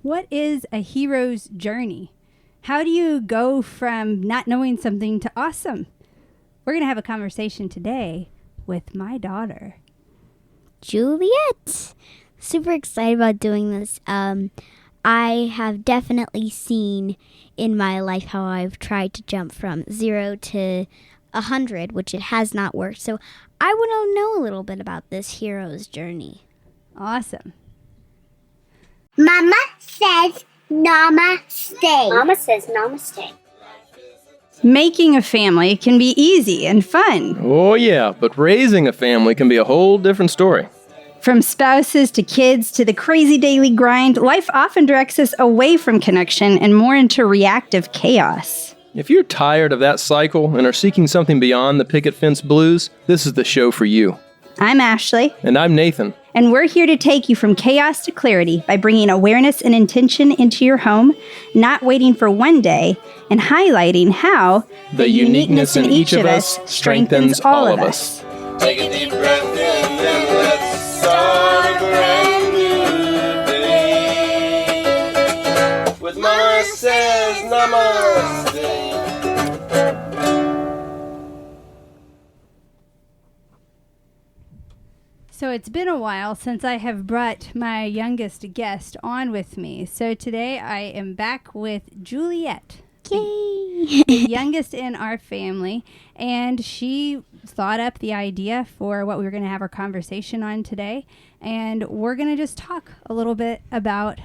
what is a hero's journey? How do you go from not knowing something to awesome? We're going to have a conversation today with my daughter, Juliet. Super excited about doing this. I have definitely seen in my life how I've tried to jump from 0 to 100, which it has not worked. So I want to know a little bit about this hero's journey. Awesome. Mama says namaste. Mama says namaste. Making a family can be easy and fun. Oh yeah, but raising a family can be a whole different story. From spouses to kids to the crazy daily grind, life often directs us away from connection and more into reactive chaos. If you're tired of that cycle and are seeking something beyond the picket fence blues, this is the show for you. I'm Ashley. And I'm Nathan. And we're here to take you from chaos to clarity by bringing awareness and intention into your home, not waiting for one day, and highlighting how the uniqueness in each of us strengthens all of us. Take a deep breath in and let's start a brand new day. With Mama says namaste. So it's been a while since I have brought my youngest guest on with me. So today I am back with Juliet. Yay! The youngest in our family, and she thought up the idea for what we were going to have our conversation on today, and we're going to just talk a little bit about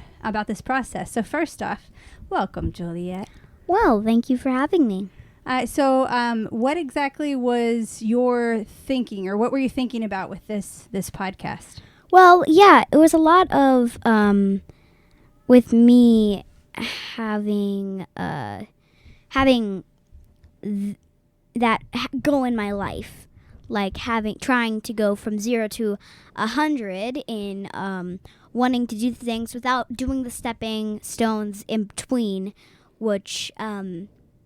this process. So first off, welcome, Juliet. Well, thank you for having me. So what exactly was your thinking, or what were you thinking about with this podcast? Well, yeah, it was a lot of with me having that goal in my life, like trying to go from 0 to 100 in wanting to do things without doing the stepping stones in between, which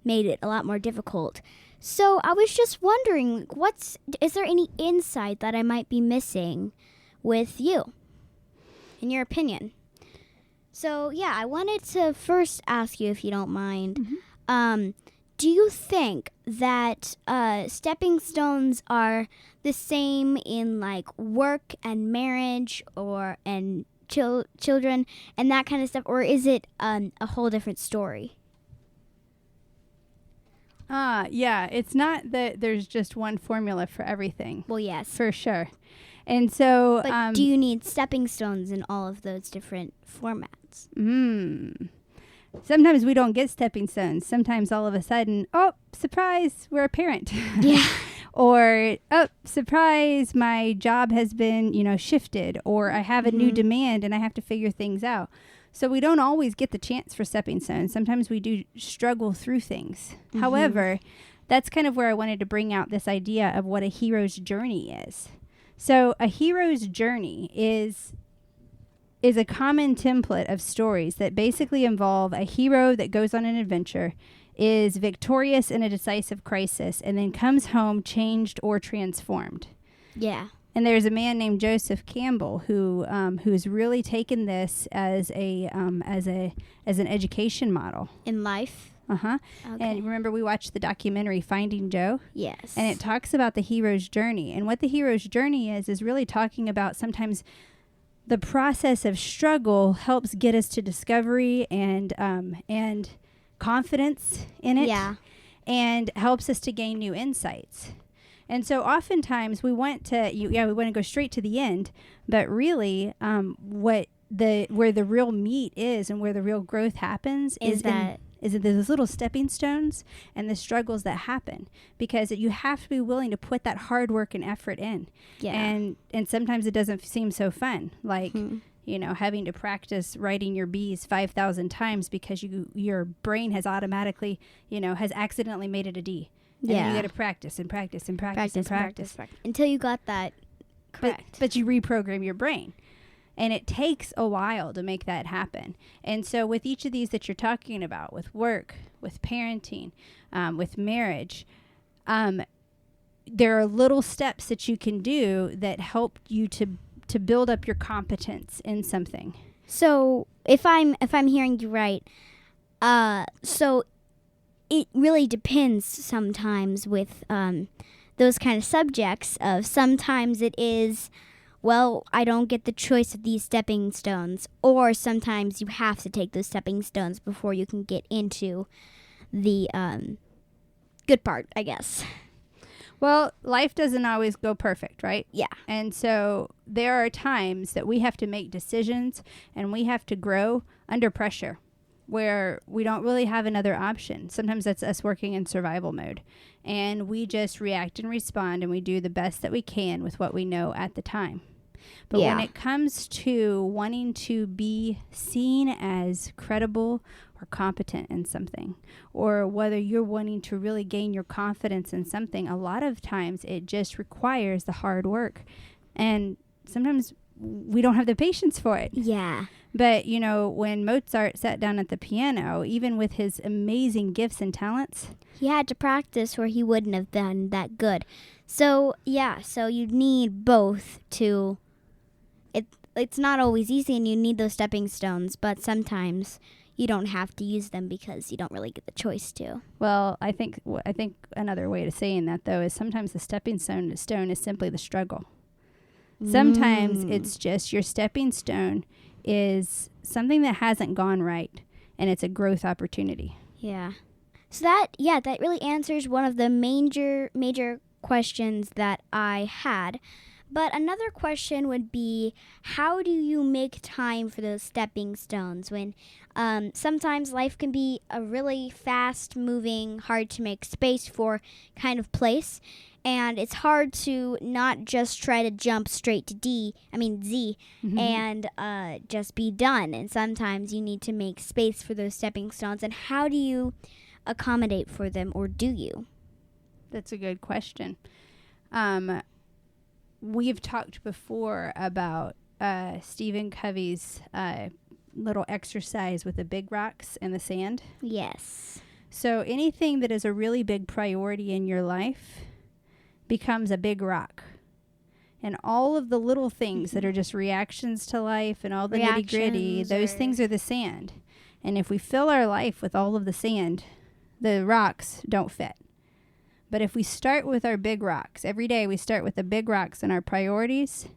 made it a lot more difficult. So I was just wondering, is there any insight that I might be missing with you, in your opinion? So yeah, I wanted to first ask you, if you don't mind, do you think that stepping stones are the same in like work and marriage and children and that kind of stuff, or is it a whole different story? Yeah, it's not that there's just one formula for everything. Well, yes. For sure. And so... But do you need stepping stones in all of those different formats? Sometimes we don't get stepping stones. Sometimes all of a sudden, oh, surprise, we're a parent. Yeah. Or, oh, surprise, my job has been, shifted. Or I have a new demand and I have to figure things out. So we don't always get the chance for stepping stones. Sometimes we do struggle through things. However, that's kind of where I wanted to bring out this idea of what a hero's journey is. So a hero's journey is a common template of stories that basically involve a hero that goes on an adventure, is victorious in a decisive crisis, and then comes home changed or transformed. Yeah. And there's a man named Joseph Campbell who's really taken this as an education model In life? Okay. And remember, we watched the documentary Finding Joe? Yes. And it talks about the hero's journey. And what the hero's journey is really talking about sometimes the process of struggle helps get us to discovery and confidence in it. Yeah. And helps us to gain new insights. And so oftentimes we want to go straight to the end, but really where the real meat is and where the real growth happens is in those little stepping stones and the struggles that happen, because you have to be willing to put that hard work and effort in. Yeah. And sometimes it doesn't seem so fun, like having to practice writing your B's 5,000 times because your brain has automatically has accidentally made it a D. And then you got to practice and practice and practice and practice until you got that correct. But you reprogram your brain. And it takes a while to make that happen. And so with each of these that you're talking about, with work, with parenting, with marriage, there are little steps that you can do that help you to build up your competence in something. So if I'm hearing you right, so it really depends sometimes with those kind of subjects. Of sometimes it is, well, I don't get the choice of these stepping stones, or sometimes you have to take those stepping stones before you can get into the good part, I guess. Well, life doesn't always go perfect, right? Yeah. And so there are times that we have to make decisions and we have to grow under pressure where we don't really have another option. Sometimes that's us working in survival mode. And we just react and respond and we do the best that we can with what we know at the time. But when it comes to wanting to be seen as credible or competent in something, or whether you're wanting to really gain your confidence in something, a lot of times it just requires the hard work. And sometimes we don't have the patience for it. Yeah. But, you know, when Mozart sat down at the piano, even with his amazing gifts and talents, he had to practice or he wouldn't have been that good. So, yeah, so you need both to... It's not always easy and you need those stepping stones, but sometimes you don't have to use them because you don't really get the choice to. well, I think another way to saying that, though, is sometimes the stepping stone is simply the struggle. Sometimes it's just your stepping stone is something that hasn't gone right, and it's a growth opportunity. Yeah. So that really answers one of the major questions that I had. But another question would be, how do you make time for those stepping stones when sometimes life can be a really fast-moving, hard-to-make space for kind of place, and it's hard to not just try to jump straight to Z, and just be done. And sometimes you need to make space for those stepping stones. And how do you accommodate for them, or do you? That's a good question. We've talked before about Stephen Covey's little exercise with the big rocks and the sand. Yes. So anything that is a really big priority in your life becomes a big rock. And all of the little things that are just reactions to life and all the nitty gritty, those things are the sand. And if we fill our life with all of the sand, the rocks don't fit. But if we start with our big rocks, every day we start with the big rocks and our priorities,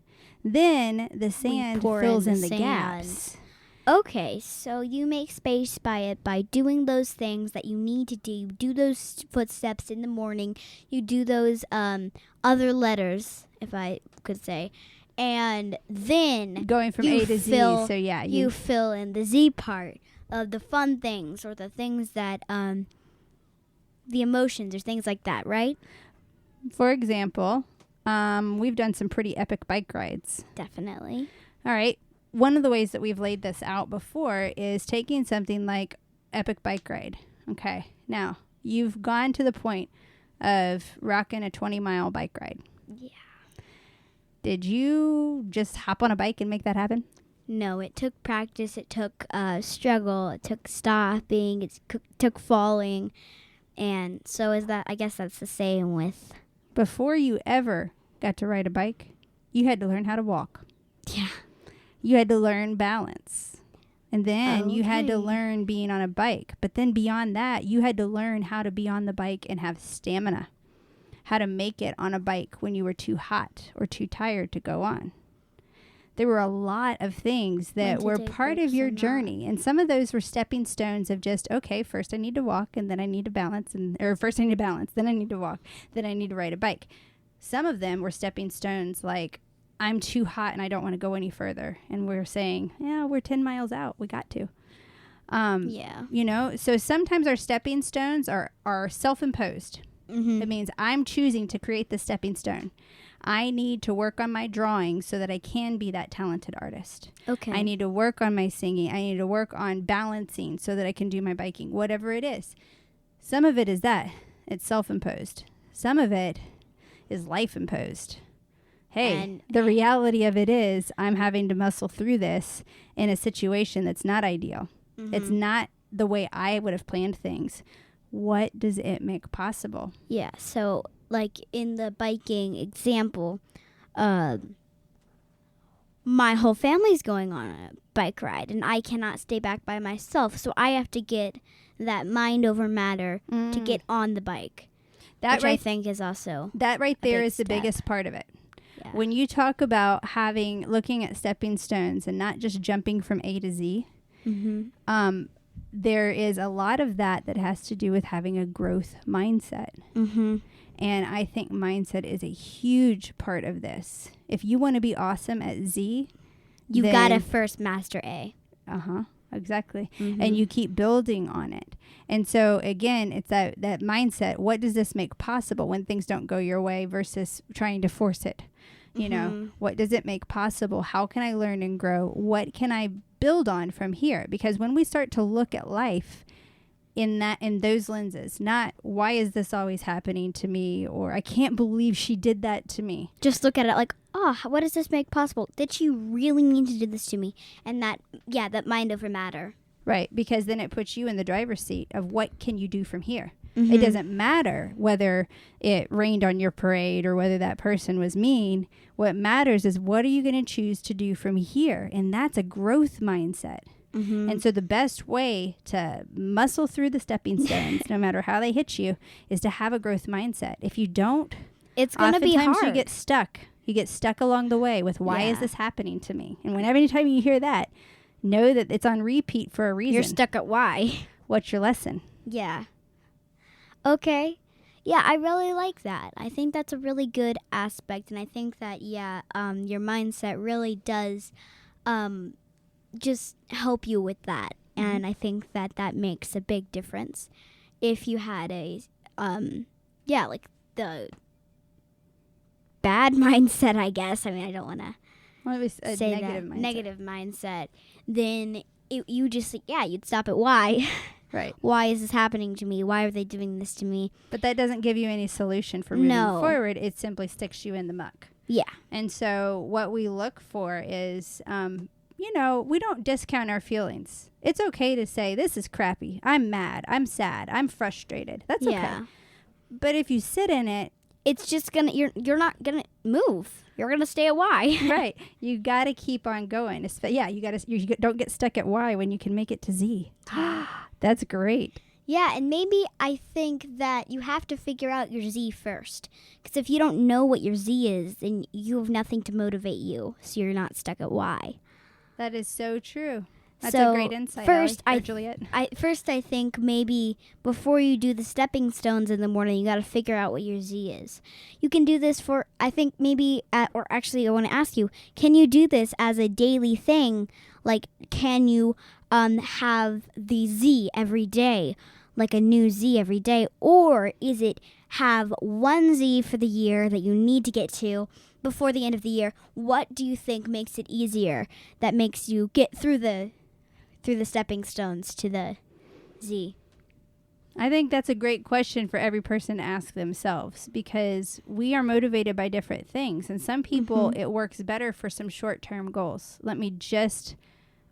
then the sand fills in the gaps. Okay, so you make space by doing those things that you need to do. You do those footsteps in the morning. You do those other letters, if I could say. And then going from A to Z, so yeah. You fill in the Z part of the fun things or the things that... the emotions or things like that, right? For example, we've done some pretty epic bike rides. Definitely. All right. One of the ways that we've laid this out before is taking something like epic bike ride. Okay. Now, you've gone to the point of rocking a 20-mile bike ride. Yeah. Did you just hop on a bike and make that happen? No, it took practice. It took struggle. It took stopping. It took falling. And so I guess that's the same with... Before you ever got to ride a bike, you had to learn how to walk. Yeah. You had to learn balance. And then you had to learn being on a bike. But then beyond that, you had to learn how to be on the bike and have stamina. How to make it on a bike when you were too hot or too tired to go on. There were a lot of things that were part of your journey. And some of those were stepping stones of just, okay, first I need to walk and then I need to balance. Or first I need to balance, then I need to walk, then I need to ride a bike. Some of them were stepping stones like, I'm too hot and I don't want to go any further. And we're saying, yeah, we're 10 miles out. We got to. Yeah. You know, so sometimes our stepping stones are self-imposed. Mm-hmm. It means I'm choosing to create the stepping stone. I need to work on my drawing so that I can be that talented artist. Okay. I need to work on my singing. I need to work on balancing so that I can do my biking, whatever it is. Some of it is that. It's self-imposed. Some of it is life-imposed. Hey, the reality of it is I'm having to muscle through this in a situation that's not ideal. Mm-hmm. It's not the way I would have planned things. What does it make possible? Yeah, so like in the biking example, my whole family's going on a bike ride and I cannot stay back by myself. So I have to get that mind over matter to get on the bike. Which I think is also that right there is the biggest part of it. Yeah. When you talk about looking at stepping stones and not just jumping from A to Z, there is a lot of that has to do with having a growth mindset. And I think mindset is a huge part of this. If you want to be awesome at Z, you gotta first master A. Exactly. And you keep building on it. And so again, it's that mindset. What does this make possible when things don't go your way versus trying to force it? You know, what does it make possible? How can I learn and grow? What can I build on from here? Because when we start to look at life in those lenses, not why is this always happening to me, or I can't believe she did that to me. Just look at it like, oh, what does this make possible? Did she really mean to do this to me? And that mind over matter. Right, because then it puts you in the driver's seat of what can you do from here. It doesn't matter whether it rained on your parade or whether that person was mean. What matters is what are you going to choose to do from here? And that's a growth mindset. And so the best way to muscle through the stepping stones, no matter how they hit you, is to have a growth mindset. If you don't, it's going to be hard. Oftentimes you get stuck. You get stuck along the way with why is this happening to me? And whenever anytime you hear that, know that it's on repeat for a reason. You're stuck at why. What's your lesson? Yeah. Okay. Yeah, I really like that. I think that's a really good aspect. And I think that, your mindset really does just help you with that. And I think that makes a big difference. If you had the bad mindset, I guess. I mean, I don't want to say negative mindset. Then you'd stop at why. Right. Why is this happening to me? Why are they doing this to me? But that doesn't give you any solution for moving forward. It simply sticks you in the muck. Yeah. And so what we look for is, we don't discount our feelings. It's okay to say, this is crappy. I'm mad. I'm sad. I'm frustrated. That's okay. But if you sit in it, it's just you're not gonna move. You're gonna stay at why. Right. You got to keep on going. You don't get stuck at why when you can make it to Z. That's great. Yeah, and maybe I think that you have to figure out your Z first. Because if you don't know what your Z is, then you have nothing to motivate you. So you're not stuck at why. That is so true. That's a great insight, Juliet. I think maybe before you do the stepping stones in the morning, you got to figure out what your Z is. You can do this or actually I want to ask you, can you do this as a daily thing? Like, can you have the Z every day, like a new Z every day? Or is it have one Z for the year that you need to get to before the end of the year? What do you think makes it easier, that makes you get through the stepping stones to the Z? I think that's a great question for every person to ask themselves, because we are motivated by different things. And some people, it works better for some short-term goals. Let me just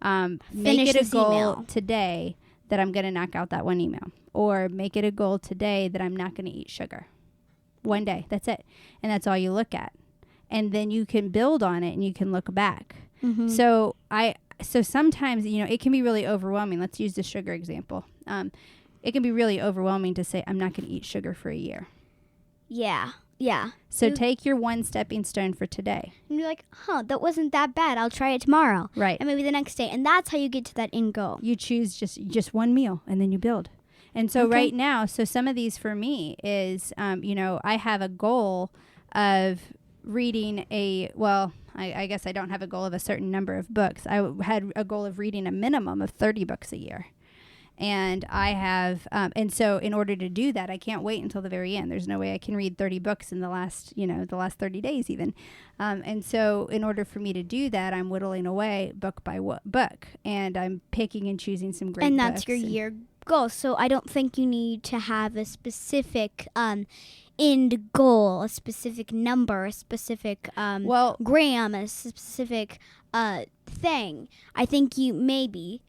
make it a goal today that I'm going to knock out that one email. Or make it a goal today that I'm not going to eat sugar. One day, that's it. And that's all you look at. And then you can build on it and you can look back. So sometimes, it can be really overwhelming. Let's use the sugar example. It can be really overwhelming to say, I'm not going to eat sugar for a year. Yeah. So take your one stepping stone for today. And you're like, that wasn't that bad. I'll try it tomorrow. Right. And maybe the next day. And that's how you get to that end goal. You choose just one meal and then you build. And so right now, some of these for me is, I have a goal of reading I guess I don't have a goal of a certain number of books. I had a goal of reading a minimum of 30 books a year. And I have, and so in order to do that, I can't wait until the very end. There's no way I can read 30 books in the last 30 days even. And so in order for me to do that, I'm whittling away book by book, and I'm picking and choosing some great books. And that's your year goal. So I don't think you need to have a specific end goal, a specific number, a specific gram, a specific thing. I think you need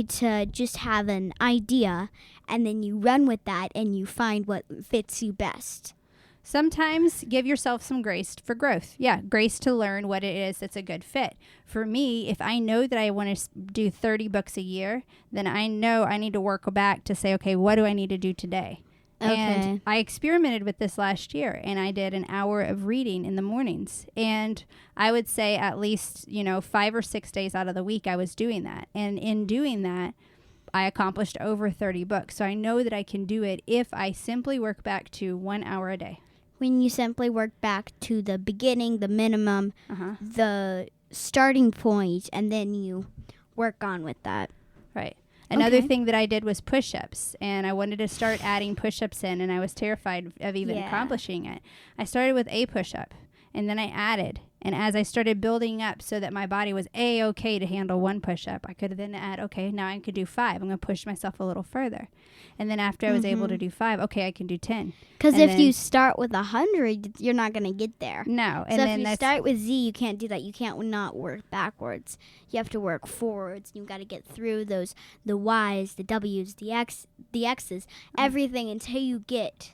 to just have an idea, and then you run with that and you find what fits you best. Sometimes give yourself some grace for growth. Yeah, grace to learn what it is that's a good fit. For me, if I know that I want to do 30 books a year, then I know I need to work back to say, okay, what do I need to do today? Okay. And I experimented with this last year, and I did an hour of reading in the mornings. And I would say at least, 5 or 6 days out of the week, I was doing that. And in doing that, I accomplished over 30 books. So I know that I can do it if I simply work back to 1 hour a day. When you simply work back to the beginning, the minimum, Uh-huh. the starting point, and then you work on with that. Right. Another Okay. thing that I did was push-ups, and I wanted to start adding push-ups in, and I was terrified of even Yeah. accomplishing it. I started with a push-up, and then I added. And as I started building up so that my body was A-okay to handle one push-up, I could then add, okay, now I could do 5. I'm going to push myself a little further. And then after I was able to do 5, okay, I can do 10. Because And if then- you start with 100, you're not going to get there. No. And So then if you that's start with Z, you can't do that. You can't not work backwards. You have to work forwards. You've got to get through those, the Y's, the W's, the X's, everything until you get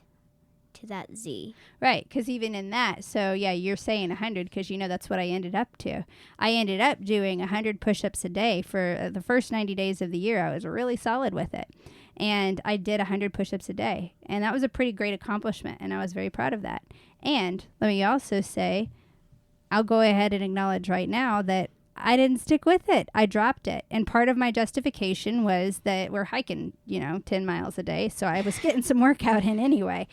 to that Z. right, because even in that, so yeah, you're saying 100 because that's what I ended up to. I ended up doing 100 push-ups a day for the first 90 days of the year. I was really solid with it. And I did 100 push-ups a day. And that was a pretty great accomplishment, and I was very proud of that. And let me also say, I'll go ahead and acknowledge right now that I didn't stick with it. I dropped it. And part of my justification was that we're hiking, 10 miles a day. So I was getting some workout in anyway.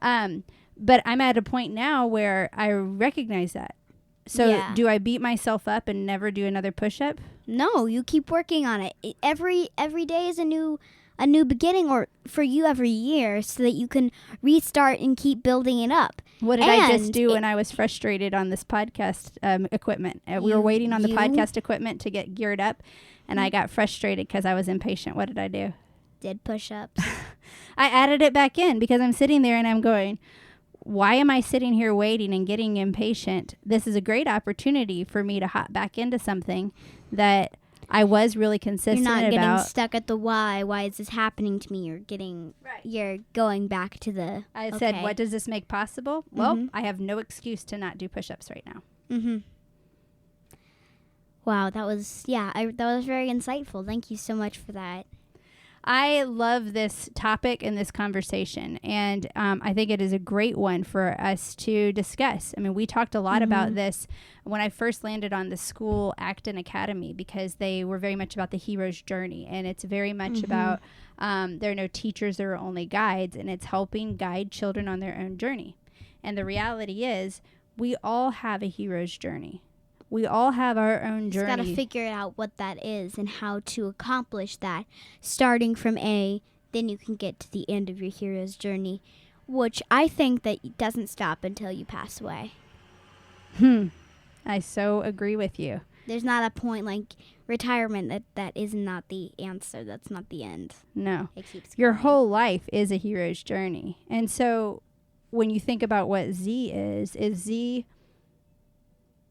But I'm at a point now where I recognize that. So Yeah. do I beat myself up and never do another push-up? No, you keep working on it. Every day is a new beginning, or for you every year, so that you can restart and keep building it up. What did I just And do when I was frustrated on this podcast equipment? We were waiting on the podcast equipment to get geared up, and I got frustrated because I was impatient. What did I do? Did push-ups. I added it back in because I'm sitting there and I'm going, why am I sitting here waiting and getting impatient? This is a great opportunity for me to hop back into something that I was really consistent You're not about. getting stuck at the why. Why is this happening to me? You're going back to the. I said, okay. what does this make possible? Well, I have no excuse to not do push-ups right now. Mm-hmm. Wow, that was that was very insightful. Thank you so much for that. I love this topic and this conversation, and I think it is a great one for us to discuss. I mean, we talked a lot about this when I first landed on the school Acton Academy, because they were very much about the hero's journey, and it's very much about there are no teachers, there are only guides, and it's helping guide children on their own journey. And the reality is, we all have a hero's journey. We all have our own journey. Just got to figure out what that is and how to accomplish that. Starting from A, then you can get to the end of your hero's journey, which I think that doesn't stop until you pass away. I so agree with you. There's not a point like retirement that is not the answer. That's not the end. No. It keeps Your going. whole life is a hero's journey. And so when you think about what Z is Z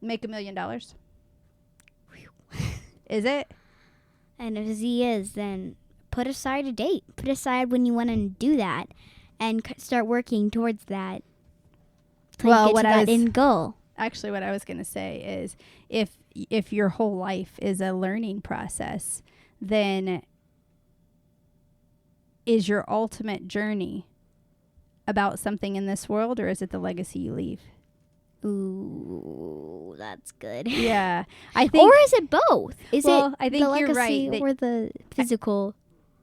make $1 million? Is it? And if Z is, then put aside a date. Put aside when you want to do that, and start working towards that. till you Well, get what to I that was- end goal. Actually, what I was going to say is if your whole life is a learning process, then is your ultimate journey about something in this world, or is it the legacy you leave? Ooh, that's good. Yeah. I think Or is it both? Is Well, it I think the you're legacy right that- or the physical?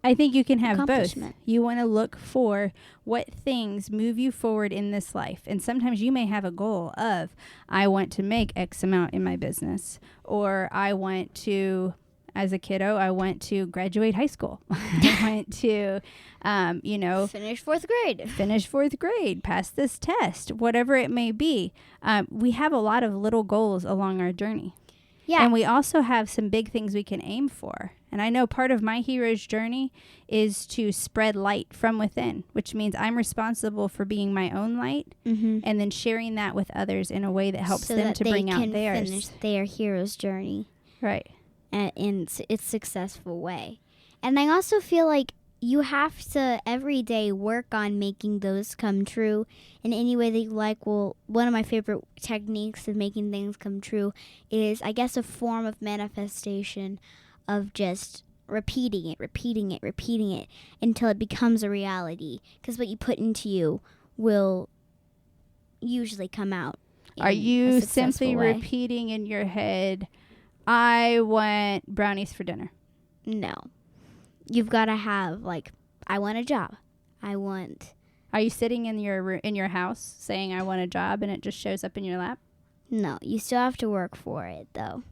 I think you can have both. Accomplishment. You want to look for what things move you forward in this life. And sometimes you may have a goal of, I want to make X amount in my business. Or I want to, as a kiddo, I want to graduate high school. I want to, Finish 4th grade. finish 4th grade, pass this test, whatever it may be. We have a lot of little goals along our journey. Yeah. And we also have some big things we can aim for. And I know part of my hero's journey is to spread light from within, which means I'm responsible for being my own light Mm-hmm. and then sharing that with others in a way that helps so them that to they bring out can theirs. finish their hero's journey Right. in its successful way. And I also feel like you have to every day work on making those come true in any way that you like. Well, one of my favorite techniques of making things come true is, I guess, a form of manifestation of just repeating it until it becomes a reality. Because what you put into you will usually come out. Are you simply way. repeating in your head, I want brownies for dinner? No. You've got to have, like, I want a job. Are you sitting in your house saying I want a job and it just shows up in your lap? No, you still have to work for it, though.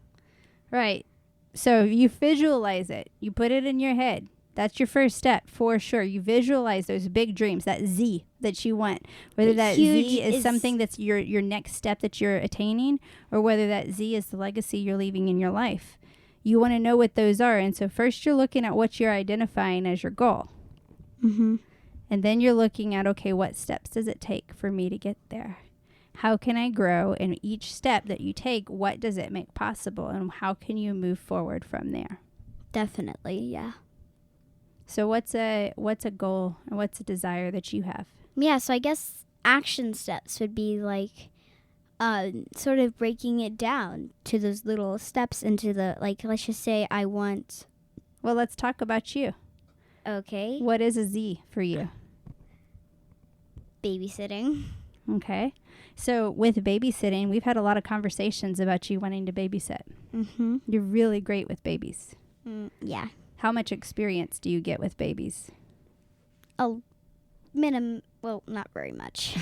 Right. So you visualize it. You put it in your head. That's your first step for sure. You visualize those big dreams, that Z that you want. Whether that Z is something that's your next step that you're attaining, or whether that Z is the legacy you're leaving in your life. You want to know what those are. And so first you're looking at what you're identifying as your goal. Mm-hmm. And then you're looking at, okay, what steps does it take for me to get there? How can I grow? And each step that you take, what does it make possible? And how can you move forward from there? Definitely, yeah. So what's a goal and what's a desire that you have? Yeah, so I guess action steps would be like sort of breaking it down to those little steps into the, like, let's just say I want... Well, let's talk about you. Okay. What is a Z for you? Babysitting. Okay. So with babysitting, we've had a lot of conversations about you wanting to babysit. Mm-hmm. You're really great with babies. Yeah. How much experience do you get with babies? Well, not very much.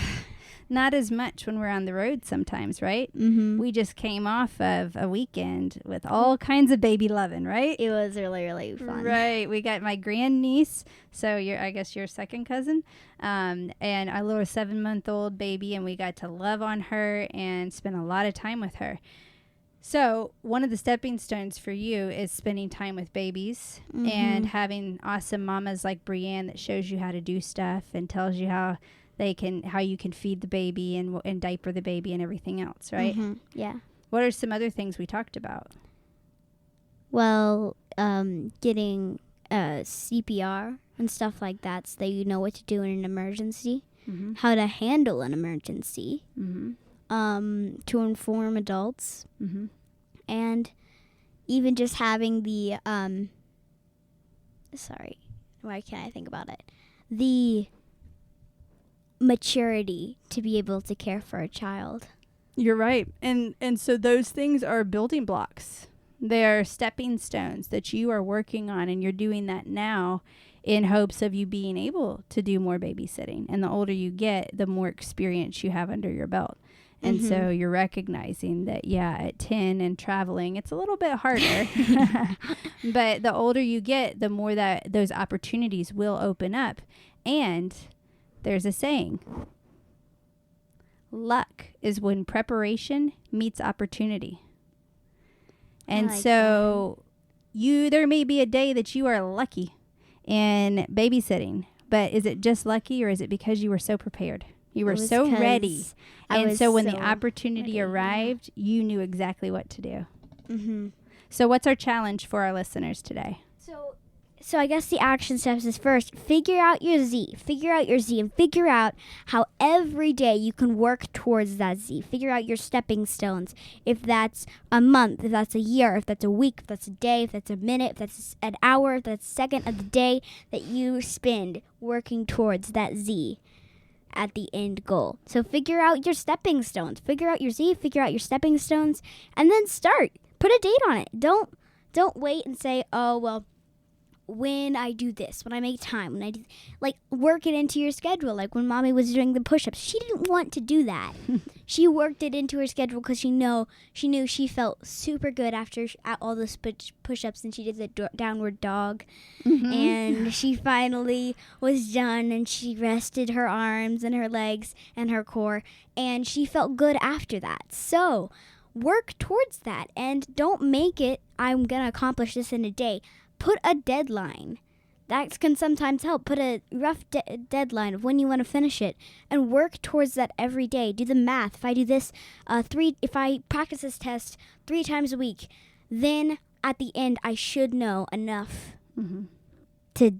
Not as much when we're on the road sometimes, right? Mm-hmm. We just came off of a weekend with all kinds of baby loving, right? It was really, really fun. Right. We got my grandniece, so I guess your second cousin, and our little 7-month-old baby, and we got to love on her and spend a lot of time with her. So one of the stepping stones for you is spending time with babies and having awesome mamas like Brienne that shows you how to do stuff and tells you how you can feed the baby and diaper the baby and everything else, right? Mm-hmm. Yeah. What are some other things we talked about? Well, getting CPR and stuff like that so that you know what to do in an emergency, how to handle an emergency, to inform adults, and even just having the, sorry, why can't I think about it? The maturity to be able to care for a child. You're right. And so those things are building blocks. They are stepping stones that you are working on, and you're doing that now in hopes of you being able to do more babysitting. And the older you get, the more experience you have under your belt. And so you're recognizing that, yeah, at 10 and traveling, it's a little bit harder. But the older you get, the more that those opportunities will open up. And there's a saying, luck is when preparation meets opportunity. And like so there may be a day that you are lucky in babysitting, but is it just lucky, or is it because you were so prepared? You were so ready. And so when the opportunity arrived, you knew exactly what to do. Mm-hmm. So what's our challenge for our listeners today? So I guess the action steps is first, figure out your Z. Figure out your Z and figure out how every day you can work towards that Z. Figure out your stepping stones. If that's a month, if that's a year, if that's a week, if that's a day, if that's a minute, if that's an hour, if that's a second of the day that you spend working towards that Z at the end goal. So figure out your stepping stones. Figure out your Z, figure out your stepping stones, and then start. Put a date on it. Don't wait and say, oh, well, when I do this, when I make time, when I do, like, work it into your schedule. Like when Mommy was doing the push-ups, she didn't want to do that. She worked it into her schedule because she knew she felt super good after all those push-ups, and she did the downward dog, and she finally was done, and she rested her arms and her legs and her core, and she felt good after that. So work towards that, and don't make it, I'm gonna accomplish this in a day. Put a deadline. That can sometimes help. Put a rough deadline of when you want to finish it, and work towards that every day. Do the math. If I do this if I practice this test 3 times a week, then at the end I should know enough to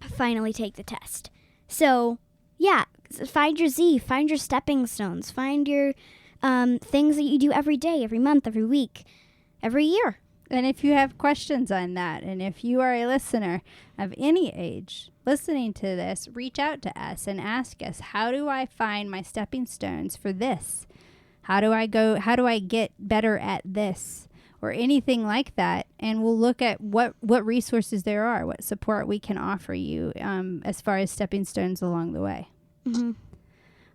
finally take the test. So, yeah, find your Z, find your stepping stones, find your things that you do every day, every month, every week, every year. And if you have questions on that, and if you are a listener of any age listening to this, reach out to us and ask us, how do I find my stepping stones for this? How do I get better at this? Or anything like that, and we'll look at what resources there are, what support we can offer you as far as stepping stones along the way. Mm-hmm.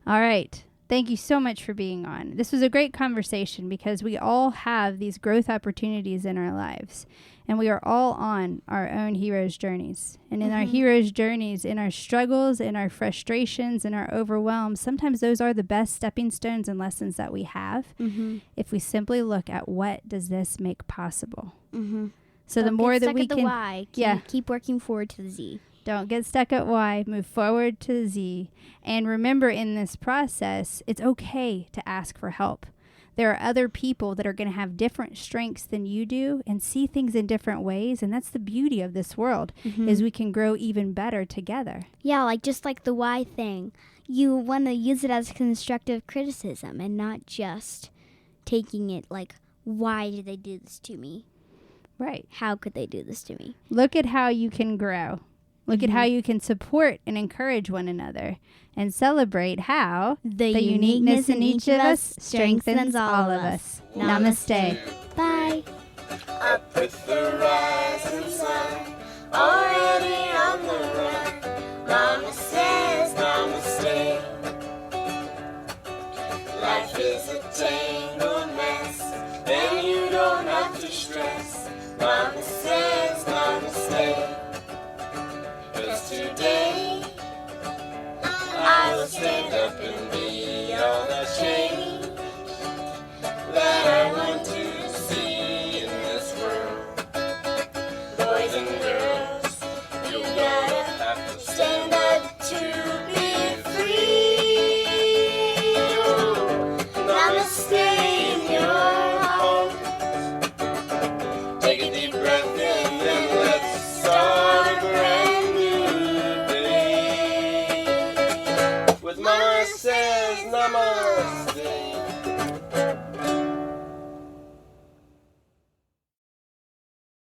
All right. Thank you so much for being on. This was a great conversation because we all have these growth opportunities in our lives, and we are all on our own hero's journeys. And in our hero's journeys, in our struggles, in our frustrations, in our overwhelms, sometimes those are the best stepping stones and lessons that we have if we simply look at what does this make possible. So the more that we can... Y. Keep working forward to the Z. Don't get stuck at Y. Move forward to the Z. And remember, in this process, it's okay to ask for help. There are other people that are going to have different strengths than you do and see things in different ways. And that's the beauty of this world, is we can grow even better together. Yeah, just like the Y thing. You want to use it as constructive criticism and not just taking it like, why did they do this to me? Right. How could they do this to me? Look at how you can grow. Look at how you can support and encourage one another, and celebrate how the uniqueness in each of us strengthens all of us. Namaste. Bye. Up with the rising sun, already on the run. Mama says namaste. Life is a tangled mess, and you don't have to stress. Mama says namaste. 'Cause today I will stand up and be all the change that I want to see in this world. Boys and girls, you gotta have to stand up to be free. Namaste in your home. Take a deep breath in and let's start a brand new day. With Mama says namaste.